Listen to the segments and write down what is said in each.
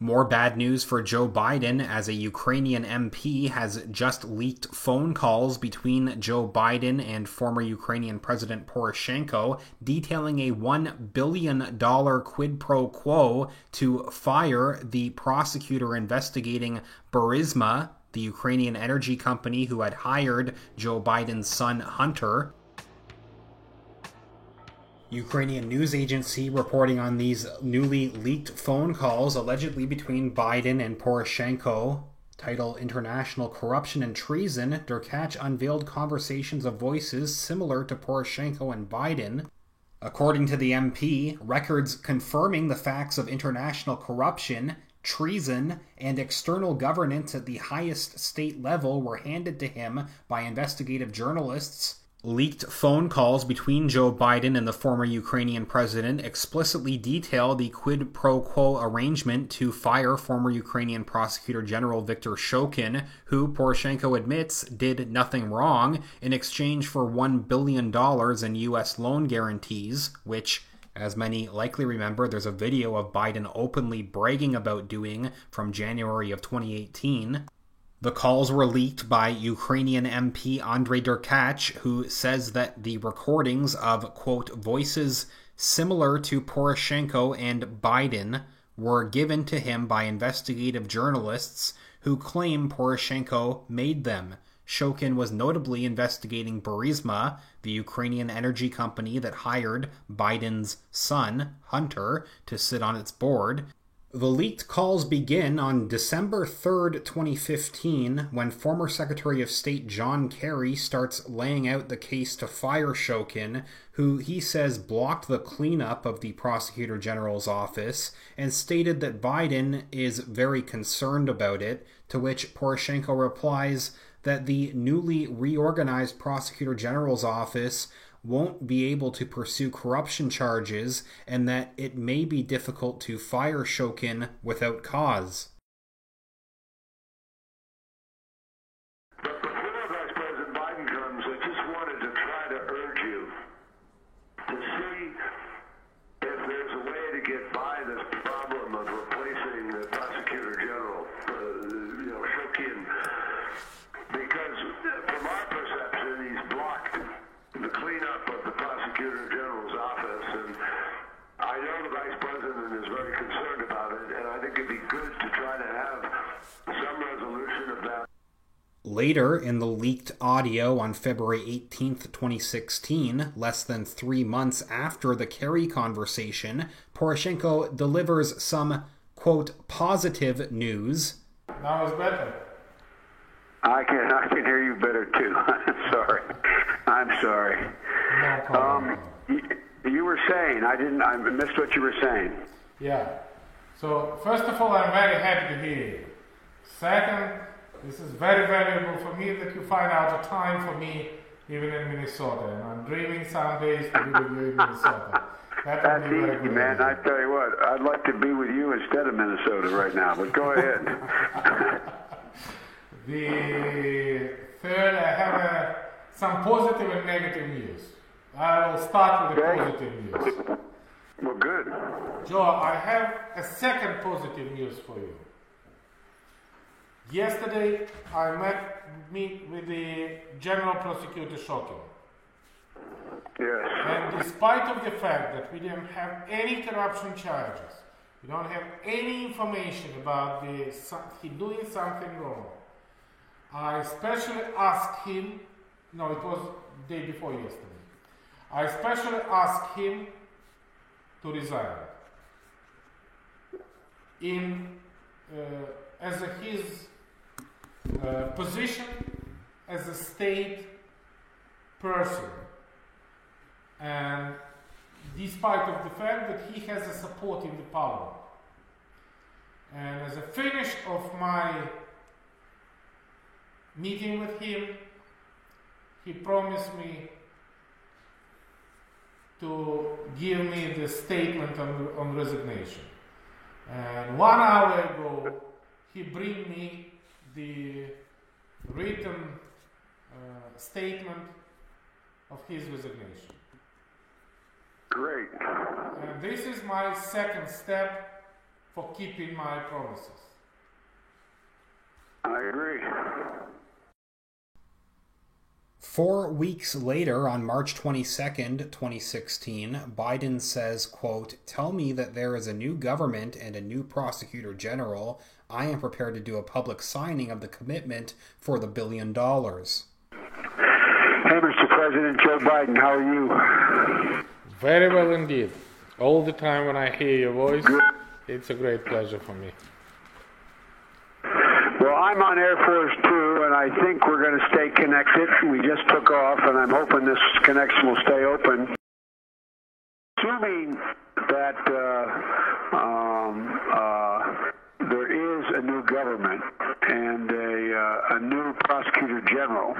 More bad news for Joe Biden, as a Ukrainian MP has just leaked phone calls between Joe Biden and former Ukrainian President Poroshenko detailing a $1 billion quid pro quo to fire the prosecutor investigating Burisma, the Ukrainian energy company who had hired Joe Biden's son Hunter. Ukrainian news agency reporting on these newly leaked phone calls allegedly between Biden and Poroshenko. Title: International Corruption and Treason. Derkach unveiled conversations of voices similar to Poroshenko and Biden. According to the MP, records confirming the facts of international corruption, treason, and external governance at the highest state level were handed to him by investigative journalists. Leaked phone calls between Joe Biden and the former Ukrainian president explicitly detail the quid pro quo arrangement to fire former Ukrainian Prosecutor General Viktor Shokin, who Poroshenko admits did nothing wrong, in exchange for $1 billion in U.S. loan guarantees, which, as many likely remember, there's a video of Biden openly bragging about doing from January of 2018. The calls were leaked by Ukrainian MP Andrei Derkach, who says that the recordings of, quote, voices similar to Poroshenko and Biden were given to him by investigative journalists who claim Poroshenko made them. Shokin was notably investigating Burisma, the Ukrainian energy company that hired Biden's son, Hunter, to sit on its board. The leaked calls begin on December 3rd, 2015, when former Secretary of State John Kerry starts laying out the case to fire Shokin, who he says blocked the cleanup of the Prosecutor General's office, and stated that Biden is very concerned about it, to which Poroshenko replies that the newly reorganized Prosecutor General's office won't be able to pursue corruption charges, and that it may be difficult to fire Shokin without cause. But before Vice President Biden comes, I just wanted to try to urge you to see if there's a way to get by this problem of replacing the Prosecutor General, Shokin, because from our perception, he's blocked the cleanup of the Prosecutor General's office, and I know the Vice President is very concerned about it, and I think it'd be good to try to have some resolution of that. Later, in the leaked audio on February 18th, 2016, less than 3 months after the Kerry conversation, Poroshenko delivers some, quote, positive news. Now it's better. I can hear you better too. I'm sorry. No problem. You were saying, I missed what you were saying. Yeah. So, first of all, I'm very happy to hear you. Second, this is very valuable for me that you find out a time for me even in Minnesota. And I'm dreaming some days to be with you in Minnesota. That's easy, man. I tell you what, I'd like to be with you instead of Minnesota right now, but go ahead. The third, I have some positive and negative news. I will start with the positive news. Well, good. Joe, I have a second positive news for you. Yesterday, I meet with the General Prosecutor Shokin. Yes. And despite of the fact that we didn't have any corruption charges, we don't have any information about he doing something wrong, I especially asked him, no, it was the day before yesterday, I especially asked him to resign as his position as a state person, and despite of the fact that he has a support in the parliament. And as a finish of my meeting with him, he promised me to give me the statement on resignation. And 1 hour ago, he bring me the written statement of his resignation. Great. And this is my second step for keeping my promises. I agree. 4 weeks later, on March 22nd, 2016, Biden says, quote, "Tell me that there is a new government and a new prosecutor general. I am prepared to do a public signing of the commitment for the $1 billion. Hey, Mr. President Joe Biden, how are you? Very well indeed. All the time when I hear your voice, it's a great pleasure for me. Well, I'm on Air Force 2, and I think we're going to stay connected. We just took off, and I'm hoping this connection will stay open. Assuming that there is a new government and a new prosecutor general,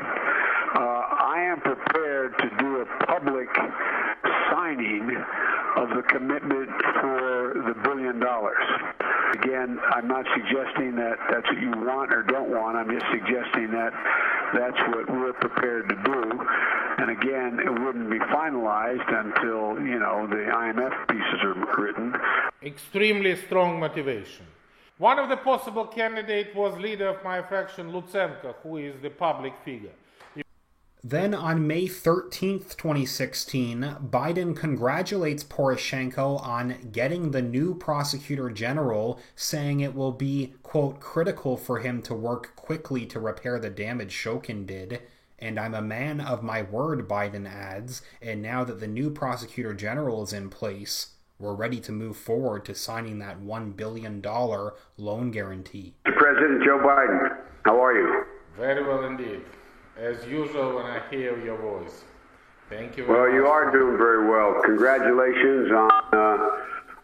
I am prepared to do a public signing of the commitment for the $1 billion. Again, I'm not suggesting that that's what you want or don't want. I'm just suggesting that that's what we're prepared to do. And again, it wouldn't be finalized until, the IMF pieces are written. Extremely strong motivation. One of the possible candidates was leader of my faction, Lutsenko, who is the public figure. Then on May 13th, 2016, Biden congratulates Poroshenko on getting the new prosecutor general, saying it will be, quote, "critical for him to work quickly to repair the damage Shokin did. And I'm a man of my word," Biden adds, and now that the new prosecutor general is in place, we're ready to move forward to signing that $1 billion loan guarantee. Mr. President Joe Biden, how are you? Very well indeed. As usual when I hear your voice. Thank you very Well, much. you are doing very well. Congratulations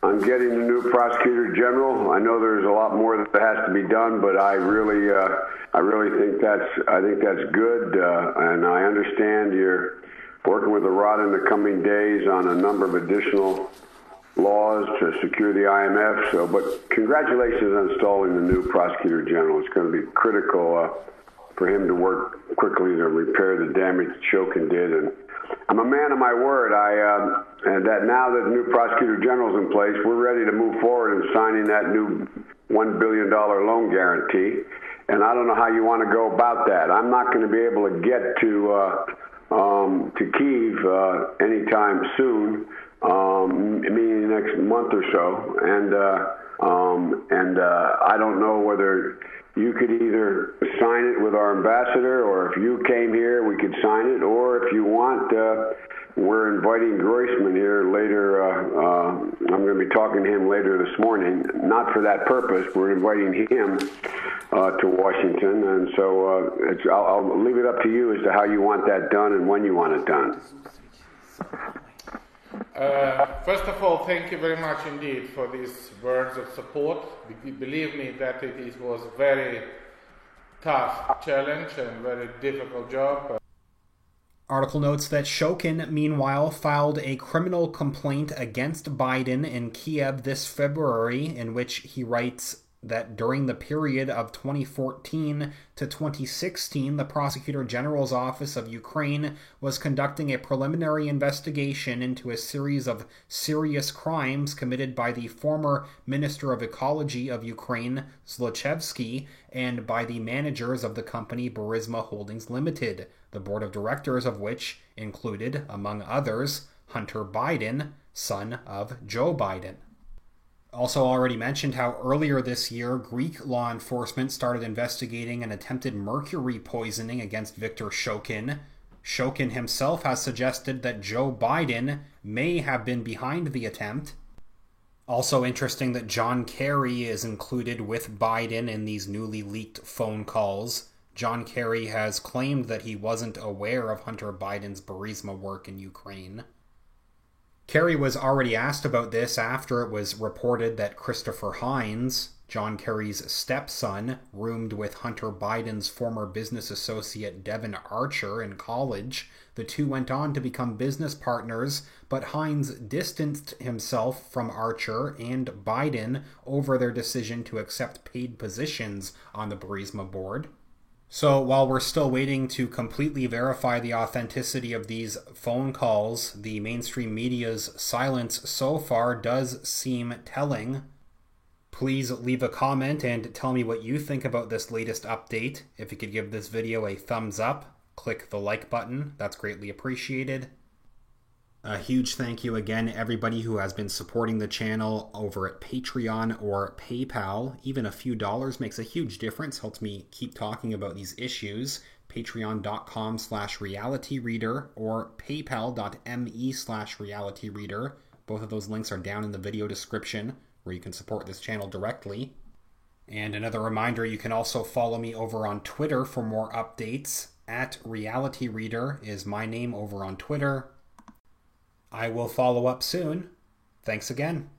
on getting the new prosecutor general. I know there's a lot more that has to be done, but I really think that's good, and I understand you're working with the Rod in the coming days on a number of additional laws to secure the IMF. But congratulations on installing the new prosecutor general. It's going to be critical for him to work quickly to repair the damage Shokin did. And I'm a man of my word. And that now that the new prosecutor general is in place, we're ready to move forward in signing that new $1 billion loan guarantee. And I don't know how you want to go about that. I'm not going to be able to get to Kyiv anytime soon, meaning the next month or so. And I don't know whether you could either sign it with our ambassador, or if you came here, we could sign it, or if you want, we're inviting Groisman here later. I'm going to be talking to him later this morning, not for that purpose. We're inviting him to Washington, and so I'll leave it up to you as to how you want that done and when you want it done. First of all, thank you very much indeed for these words of support. Believe me that it was a very tough challenge and very difficult job. Article notes that Shokin, meanwhile, filed a criminal complaint against Biden in Kiev this February, in which he writes that during the period of 2014 to 2016, the Prosecutor General's Office of Ukraine was conducting a preliminary investigation into a series of serious crimes committed by the former Minister of Ecology of Ukraine, Zlochevsky, and by the managers of the company Burisma Holdings Limited, the board of directors of which included, among others, Hunter Biden, son of Joe Biden. Also already mentioned how earlier this year, Greek law enforcement started investigating an attempted mercury poisoning against Viktor Shokin. Shokin himself has suggested that Joe Biden may have been behind the attempt. Also interesting that John Kerry is included with Biden in these newly leaked phone calls. John Kerry has claimed that he wasn't aware of Hunter Biden's Burisma work in Ukraine. Kerry was already asked about this after it was reported that Christopher Hines, John Kerry's stepson, roomed with Hunter Biden's former business associate Devin Archer in college. The two went on to become business partners, but Hines distanced himself from Archer and Biden over their decision to accept paid positions on the Burisma board. So while we're still waiting to completely verify the authenticity of these phone calls, the mainstream media's silence so far does seem telling. Please leave a comment and tell me what you think about this latest update. If you could give this video a thumbs up, click the like button. That's greatly appreciated. A huge thank you again, everybody who has been supporting the channel over at Patreon or PayPal. Even a few dollars makes a huge difference, helps me keep talking about these issues. Patreon.com/realityreader or paypal.me/realityreader. Both of those links are down in the video description where you can support this channel directly. And another reminder, you can also follow me over on Twitter for more updates. @realityreader is my name over on Twitter. I will follow up soon. Thanks again.